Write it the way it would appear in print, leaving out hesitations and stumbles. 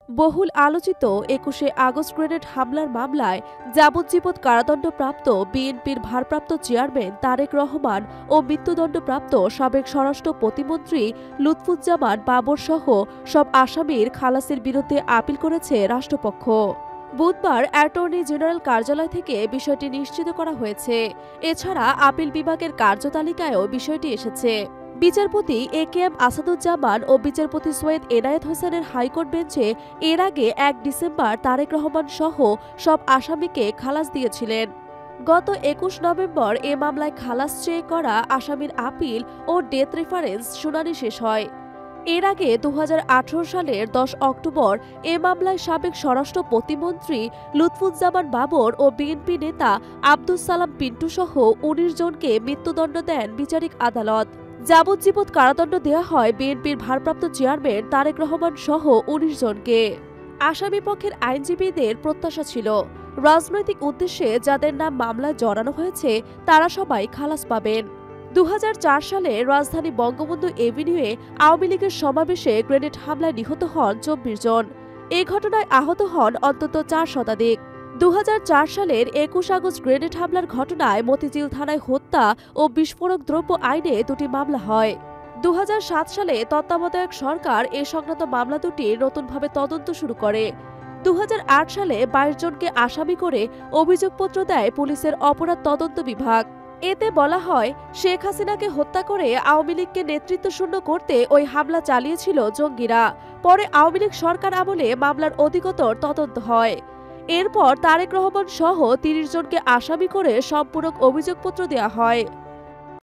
বহুল আলোচিত ২১শে আগস্ট গ্রেনেড হামলার মামলায় যাবজ্জীবন কারাদণ্ডপ্রাপ্ত বিএনপির ভারপ্রাপ্ত চেয়ারম্যান তারেক রহমান ও মৃত্যুদণ্ডপ্রাপ্ত সাবেক স্বরাষ্ট্র প্রতিমন্ত্রী লুৎফুজ্জামান বাবর সহ সব আসামির খালাসের বিরুদ্ধে আপিল করেছে রাষ্ট্রপক্ষ। বুধবার অ্যাটর্নি জেনারেল কার্যালয় থেকে বিষয়টি নিশ্চিত করা হয়েছে। এছাড়া আপিল বিভাগের কার্যতালিকায়ও বিষয়টি এসেছে। বিচারপতি এ.কে.এম. আসাদুজ্জামান ও বিচারপতি সৈয়দ এনায়েত হোসেনের হাইকোর্ট বেঞ্চে এর আগে ১ ডিসেম্বর তারেক রহমান সহ সব আসামিকে খালাস দিয়েছিলেন। গত ২১ নভেম্বর এ মামলায় খালাস চেয়ে করা আসামির আপিল ও ডেথ রেফারেন্স শুনানি শেষ হয়। এর আগে ২০১৮ সালের ১০ অক্টোবর এ মামলায় সাবেক স্বরাষ্ট্র প্রতিমন্ত্রী লুৎফুজ্জামান বাবর ও বিএনপি নেতা আব্দুস সালাম পিন্টু সহ ১৯ জনকে মৃত্যুদণ্ড দেন বিচারিক আদালত। যাবজ্জীবন কারাদণ্ড দেওয়া হয় বিএনপির ভারপ্রাপ্ত চেয়ারম্যান তারেক রহমান সহ ১৯ জনকে। আসামিপক্ষের আইনজীবীদের প্রত্যাশা ছিল, রাজনৈতিক উদ্দেশ্যে যাদের নাম মামলায় জড়ানো হয়েছে তারা সবাই খালাস পাবেন। ২০০৪ সালে রাজধানী বঙ্গবন্ধু এভিনিউয়ে আওয়ামী লীগের সমাবেশে গ্রেনেড হামলায় নিহত হন ২৪ জন। এ ঘটনায় আহত হন অন্তত ৪ শতাধিক। ২০০৪ সালের ২১ আগস্ট গ্রেনেড হামলার ঘটনায় মতিঝিল থানায় হত্যা ও বিস্ফোরক দ্রব্য আইনে দুটি মামলা হয়। ২০০৭ সালে তত্ত্বাবধায়ক সরকার এ সংক্রান্ত মামলা দুটির নতুনভাবে তদন্ত শুরু করে। ২০০৮ সালে ২২ জনকে আসামি করে অভিযোগপত্র দেয় পুলিশের অপরাধ তদন্ত বিভাগ। এতে বলা হয়, শেখ হাসিনাকে হত্যা করে আওয়ামী লীগকে নেতৃত্বশূন্য করতে ওই হামলা চালিয়েছিল জঙ্গিরা। পরে আওয়ামী লীগ সরকার আমলে মামলার অধিকতর তদন্ত হয়। এরপর তারেক রহমান সহ ৩০ জনকে আসামি করে সম্পূরক অভিযোগপত্র দেওয়া হয়।